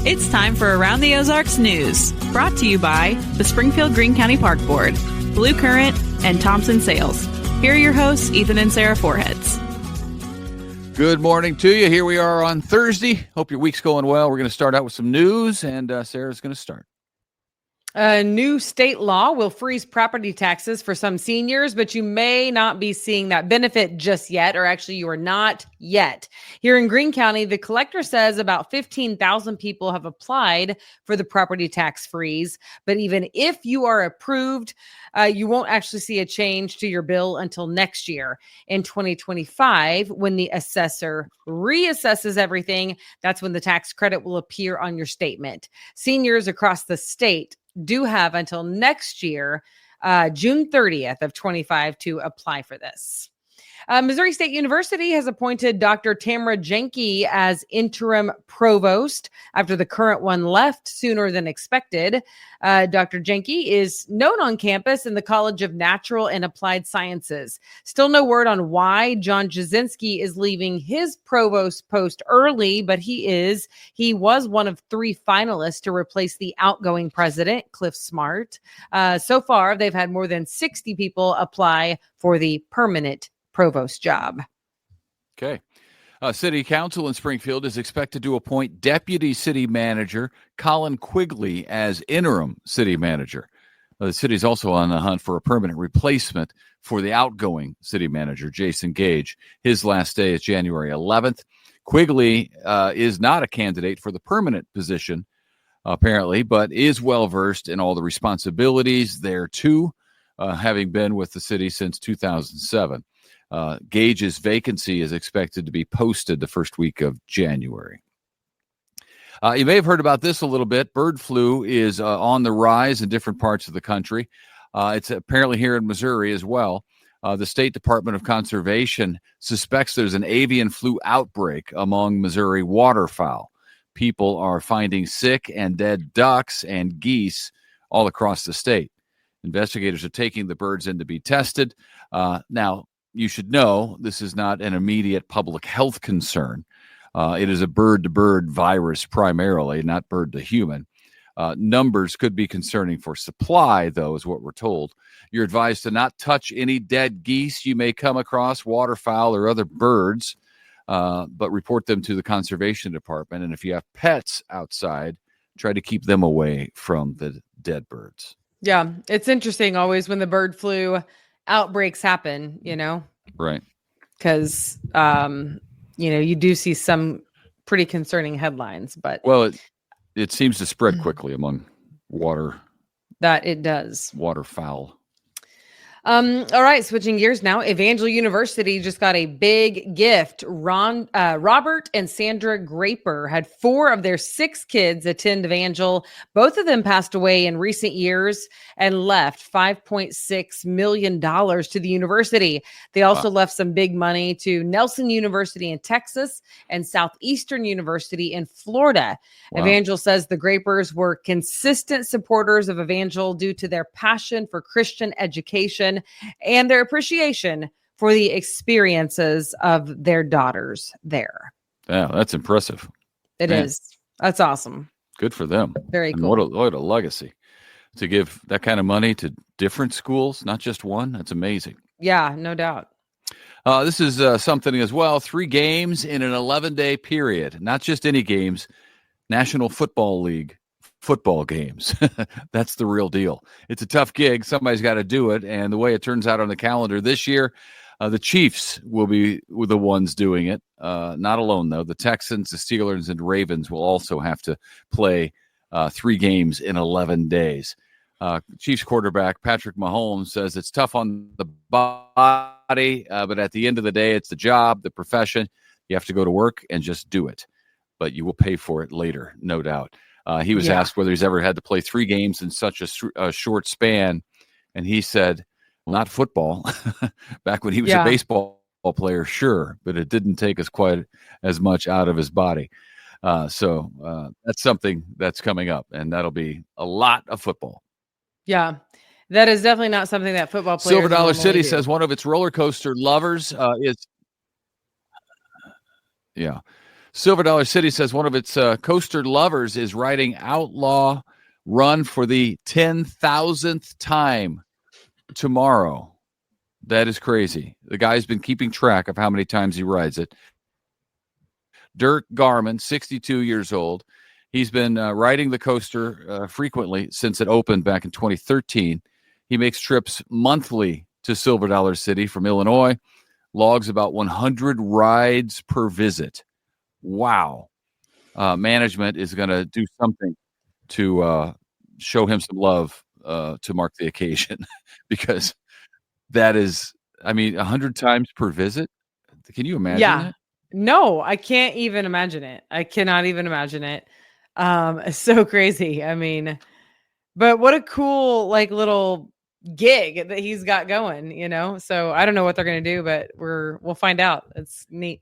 It's time for Around the Ozarks News, brought to you by the Springfield Greene County Park Board, Blue Current, and Thompson Sales. Here are your hosts, Ethan and Sarah Foreheads. Good morning to you. Here we are on Thursday. Hope your week's going well. We're going to start out with some news, and Sarah's going to start. A new state law will freeze property taxes for some seniors, but you may not be seeing that benefit just yet, or actually you are not yet. Here in Greene County, the collector says about 15,000 people have applied for the property tax freeze, but even if you are approved, you won't actually see a change to your bill until next year. In 2025, when the assessor reassesses everything, that's when the tax credit will appear on your statement. Seniors across the state do have until next year, June 30th of 25 to apply for this. Missouri State University has appointed Dr. Tamara Jenke as interim provost after the current one left sooner than expected. Dr. Jenke is known on campus in the College of Natural and Applied Sciences. Still no word on why John Jasinski is leaving his provost post early, but he was one of 3 finalists to replace the outgoing president, Cliff Smart. So far, they've had more than 60 people apply for the permanent provost job. Okay. City Council in Springfield is expected to appoint Deputy City Manager Colin Quigley as interim city manager. The city is also on the hunt for a permanent replacement for the outgoing city manager, Jason Gage. His last day is January 11th. Quigley is not a candidate for the permanent position, apparently, but is well-versed in all the responsibilities there, too, having been with the city since 2007. Gage's vacancy is expected to be posted the first week of January. You may have heard about this a little bit. Bird flu is on the rise in different parts of the country. It's apparently here in Missouri as well. The State Department of Conservation suspects there's an avian flu outbreak among Missouri waterfowl. People are finding sick and dead ducks and geese all across the state. Investigators are taking the birds in to be tested. Now, you should know this is not an immediate public health concern. It is a bird-to-bird virus primarily, not bird-to-human. Numbers could be concerning for supply, though, is what we're told. You're advised to not touch any dead geese you may come across, waterfowl or other birds, but report them to the Conservation Department. And if you have pets outside, try to keep them away from the dead birds. Yeah, it's interesting always when the bird flu outbreaks happen, right? Because you do see some pretty concerning headlines, but it seems to spread quickly among waterfowl. All right, switching gears now. Evangel University just got a big gift. Robert and Sandra Graper had 4 of their 6 kids attend Evangel. Both of them passed away in recent years and left $5.6 million to the university. They also left some big money to Nelson University in Texas and Southeastern University in Florida. Wow. Evangel says the Grapers were consistent supporters of Evangel due to their passion for Christian education and their appreciation for the experiences of their daughters there. Yeah, that's impressive. It is. That's awesome. Good for them. Very cool. What a legacy to give that kind of money to different schools, not just one. That's amazing. Yeah, no doubt. This is something as well. 3 games in an 11-day period. Not just any games. National Football League football games. That's the real deal. It's a tough gig. Somebody's got to do it. And the way it turns out on the calendar this year, the Chiefs will be the ones doing it. Not alone, though. The Texans, the Steelers, and Ravens will also have to play 3 games in 11 days. Chiefs quarterback Patrick Mahomes says it's tough on the body, but at the end of the day, it's the job, the profession. You have to go to work and just do it. But you will pay for it later, no doubt. He was asked whether he's ever had to play 3 games in such a short span, and he said, not football. Back when he was a baseball player, sure, but it didn't take us quite as much out of his body. So that's something that's coming up, and that'll be a lot of football. Yeah, that is definitely not something that football players Silver Dollar City do. says one of its roller coaster lovers is Silver Dollar City says one of its coaster lovers is riding Outlaw Run for the 10,000th time tomorrow. That is crazy. The guy's been keeping track of how many times he rides it. Dirk Garman, 62 years old. He's been riding the coaster frequently since it opened back in 2013. He makes trips monthly to Silver Dollar City from Illinois, logs about 100 rides per visit. Wow. Management is going to do something to show him some love to mark the occasion because that is, 100 times per visit. Can you imagine that? No, I can't even imagine it. I cannot even imagine it. It's so crazy. But what a cool, little gig that he's got going, So I don't know what they're going to do, but we'll find out. It's neat.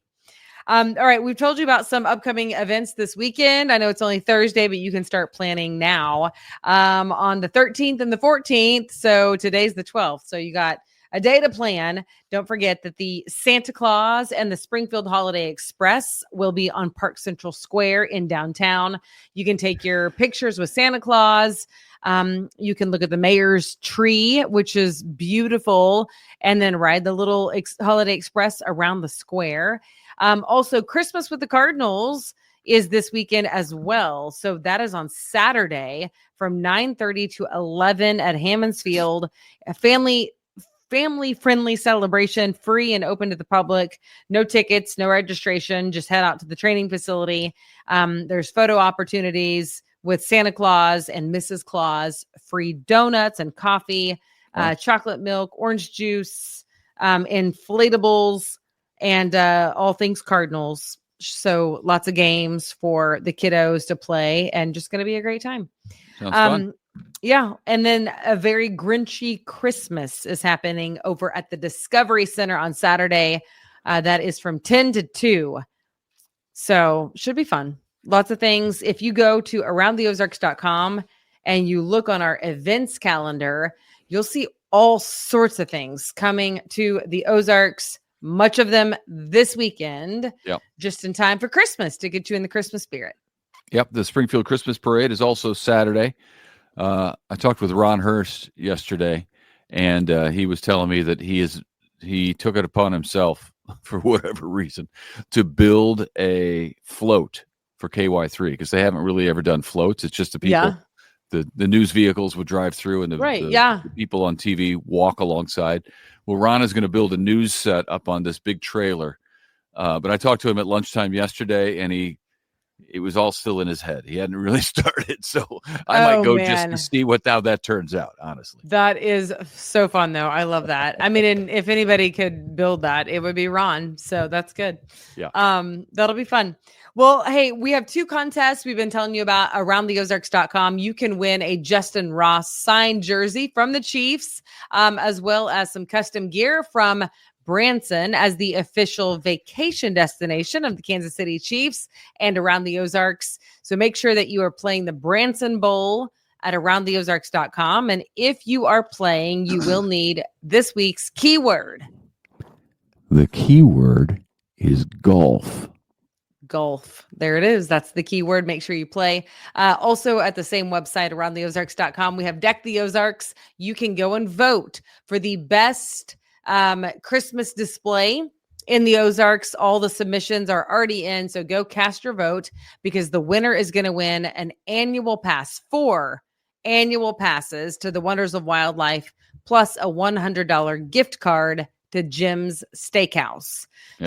All right. We've told you about some upcoming events this weekend. I know it's only Thursday, but you can start planning now, on the 13th and the 14th. So today's the 12th. So you got a day to plan. Don't forget that the Santa Claus and the Springfield Holiday Express will be on Park Central Square in downtown. You can take your pictures with Santa Claus. You can look at the mayor's tree, which is beautiful, and then ride the little Holiday Express around the square. Also, Christmas with the Cardinals is this weekend as well. So that is on Saturday from 9:30 to 11 at Hammonds Field. A family-friendly celebration, free and open to the public. No tickets, no registration. Just head out to the training facility. There's photo opportunities with Santa Claus and Mrs. Claus, free donuts and coffee, chocolate milk, orange juice, inflatables, and all things Cardinals. So lots of games for the kiddos to play, and just going to be a great time. Sounds fun. Yeah. And then a very Grinchy Christmas is happening over at the Discovery Center on Saturday. That is from 10 to 2. So should be fun. Lots of things. If you go to aroundtheozarks.com and you look on our events calendar, you'll see all sorts of things coming to the Ozarks, much of them this weekend, just in time for Christmas to get you in the Christmas spirit. Yep. The Springfield Christmas Parade is also Saturday. I talked with Ron Hurst yesterday, and he was telling me that he took it upon himself, for whatever reason, to build a float for KY3, because they haven't really ever done floats. It's just the people, the news vehicles would drive through, and the people on TV walk alongside. Well, Ron is going to build a news set up on this big trailer. But I talked to him at lunchtime yesterday, and it was all still in his head. He hadn't really started. So I might go just to see how that turns out, honestly. That is so fun, though. I love that. And if anybody could build that, it would be Ron. So that's good. Yeah. That'll be fun. Well, hey, we have 2 contests we've been telling you about aroundtheozarks.com. You can win a Justin Ross signed jersey from the Chiefs, as well as some custom gear from Branson as the official vacation destination of the Kansas City Chiefs and Around the Ozarks. So make sure that you are playing the Branson Bowl at aroundtheozarks.com. And if you are playing, you will need this week's keyword. The keyword is golf. Golf. There it is. That's the keyword. Make sure you play. Also at the same website, aroundtheozarks.com, we have Deck the Ozarks. You can go and vote for the best Christmas display in the Ozarks. All the submissions are already in, so go cast your vote, because the winner is going to win an annual pass, 4 annual passes to the Wonders of Wildlife, plus a $100 gift card to Jim's Steakhouse.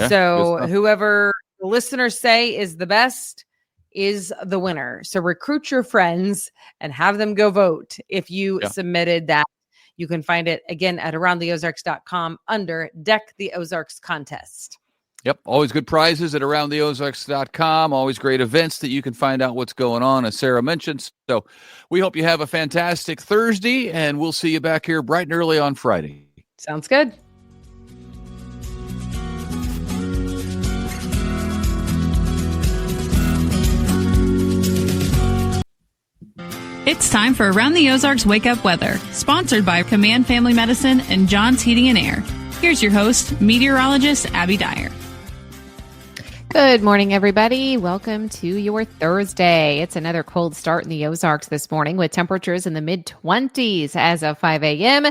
So whoever the listeners say is the best is the winner. So recruit your friends and have them go vote if you submitted that. You can find it again at aroundtheozarks.com under Deck the Ozarks contest. Yep. Always good prizes at aroundtheozarks.com. Always great events that you can find out what's going on, as Sarah mentioned. So we hope you have a fantastic Thursday, and we'll see you back here bright and early on Friday. Sounds good. It's time for Around the Ozarks Wake Up Weather, sponsored by Command Family Medicine and John's Heating and Air. Here's your host, meteorologist Abby Dyer. Good morning, everybody. Welcome to your Thursday. It's another cold start in the Ozarks this morning with temperatures in the mid-20s as of 5 a.m.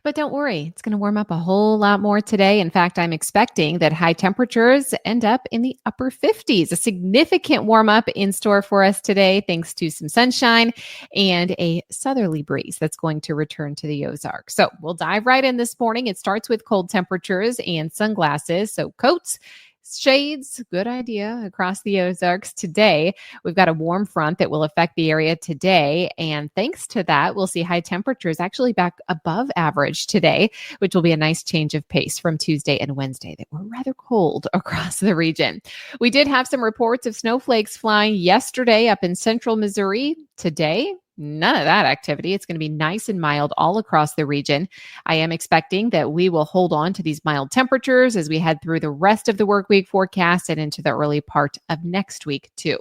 But don't worry, it's going to warm up a whole lot more today. In fact, I'm expecting that high temperatures end up in the upper 50s. A significant warm up in store for us today, thanks to some sunshine and a southerly breeze that's going to return to the Ozarks. So we'll dive right in this morning. It starts with cold temperatures and sunglasses. So coats, shades, good idea across the Ozarks today. We've got a warm front that will affect the area today. And thanks to that, we'll see high temperatures actually back above average today, which will be a nice change of pace from Tuesday and Wednesday that were rather cold across the region. We did have some reports of snowflakes flying yesterday up in central Missouri. Today, none of that activity. It's going to be nice and mild all across the region. I am expecting that we will hold on to these mild temperatures as we head through the rest of the work week forecast and into the early part of next week too.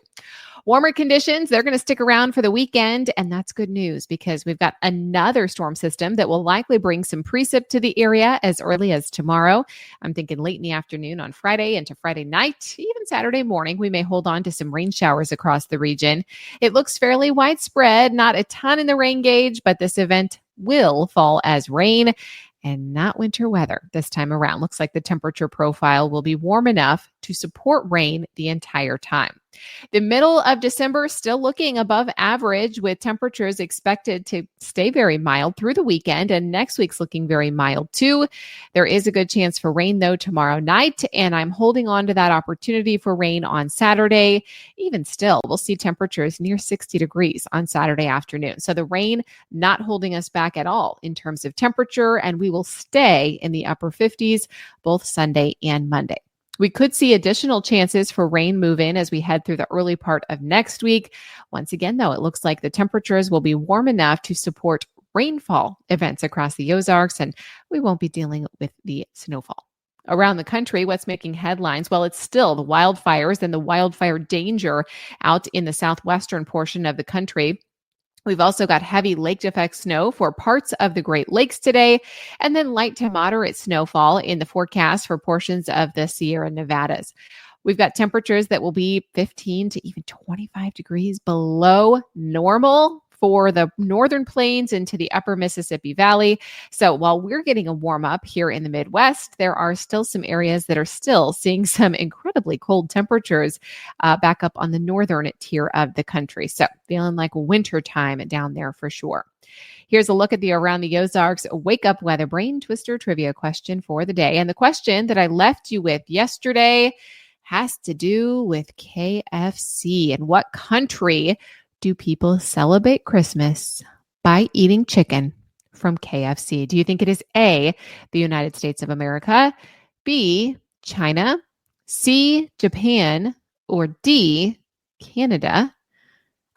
Warmer conditions, they're going to stick around for the weekend, and that's good news because we've got another storm system that will likely bring some precip to the area as early as tomorrow. I'm thinking late in the afternoon on Friday into Friday night, even Saturday morning, we may hold on to some rain showers across the region. It looks fairly widespread, not a ton in the rain gauge, but this event will fall as rain and not winter weather this time around. Looks like the temperature profile will be warm enough to support rain the entire time. The middle of December still looking above average with temperatures expected to stay very mild through the weekend, and next week's looking very mild too. There is a good chance for rain though tomorrow night, and I'm holding on to that opportunity for rain on Saturday. Even still, we'll see temperatures near 60 degrees on Saturday afternoon. So the rain not holding us back at all in terms of temperature, and we will stay in the upper 50s both Sunday and Monday. We could see additional chances for rain move in as we head through the early part of next week. Once again, though, it looks like the temperatures will be warm enough to support rainfall events across the Ozarks, and we won't be dealing with the snowfall. Around the country, what's making headlines? Well, it's still the wildfires and the wildfire danger out in the southwestern portion of the country. We've also got heavy lake effect snow for parts of the Great Lakes today, and then light to moderate snowfall in the forecast for portions of the Sierra Nevadas. We've got temperatures that will be 15 to even 25 degrees below normal for the northern plains into the upper Mississippi Valley. So while we're getting a warm up here in the Midwest, there are still some areas that are still seeing some incredibly cold temperatures back up on the northern tier of the country. So feeling like winter time down there for sure. Here's a look at the Around the Ozarks Wake Up Weather Brain Twister trivia question for the day. And the question that I left you with yesterday has to do with KFC. And what country do people celebrate Christmas by eating chicken from KFC? Do you think it is A, the United States of America, B, China, C, Japan, or D, Canada?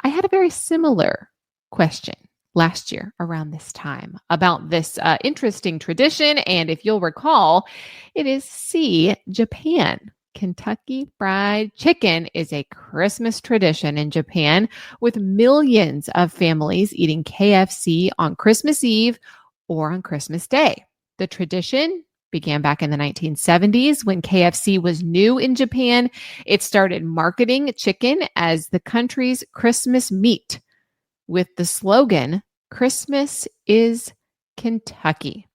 I had a very similar question last year around this time about this interesting tradition. And if you'll recall, it is C, Japan. Kentucky Fried Chicken is a Christmas tradition in Japan, with millions of families eating KFC on Christmas Eve or on Christmas Day. The tradition began back in the 1970s when KFC was new in Japan. It started marketing chicken as the country's Christmas meat with the slogan, "Christmas is Kentucky."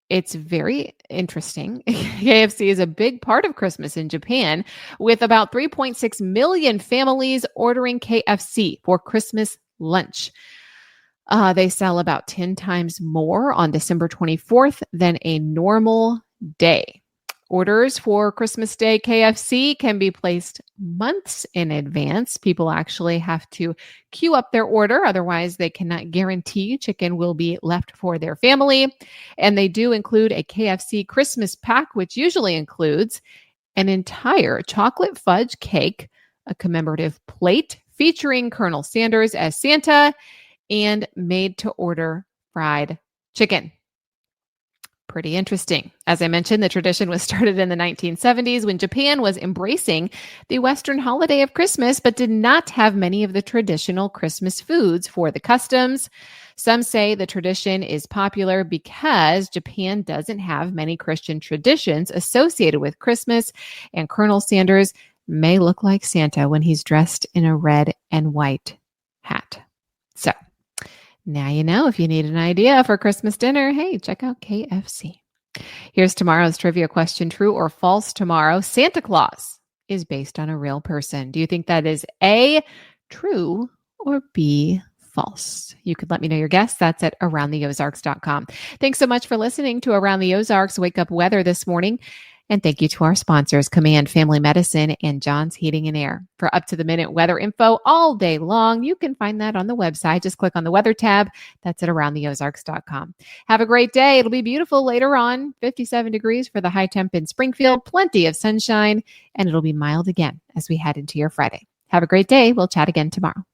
It's very interesting. KFC is a big part of Christmas in Japan, with about 3.6 million families ordering KFC for Christmas lunch. They sell about 10 times more on December 24th than a normal day. Orders for Christmas Day KFC can be placed months in advance. People actually have to queue up their order. Otherwise, they cannot guarantee chicken will be left for their family. And they do include a KFC Christmas pack, which usually includes an entire chocolate fudge cake, a commemorative plate featuring Colonel Sanders as Santa, and made-to-order fried chicken. Pretty interesting. As I mentioned, the tradition was started in the 1970s when Japan was embracing the Western holiday of Christmas, but did not have many of the traditional Christmas foods for the customs. Some say the tradition is popular because Japan doesn't have many Christian traditions associated with Christmas, and Colonel Sanders may look like Santa when he's dressed in a red and white hat. So, now you know, if you need an idea for Christmas dinner, hey, check out KFC. Here's tomorrow's trivia question. True or false tomorrow? Santa Claus is based on a real person. Do you think that is A, true, or B, false? You could let me know your guess. That's at aroundtheozarks.com. Thanks so much for listening to Around the Ozarks Wake Up Weather this morning. And thank you to our sponsors, Command Family Medicine and John's Heating and Air. For up-to-the-minute weather info all day long, you can find that on the website. Just click on the weather tab. That's at aroundtheozarks.com. Have a great day. It'll be beautiful later on. 57 degrees for the high temp in Springfield. Plenty of sunshine. And it'll be mild again as we head into your Friday. Have a great day. We'll chat again tomorrow.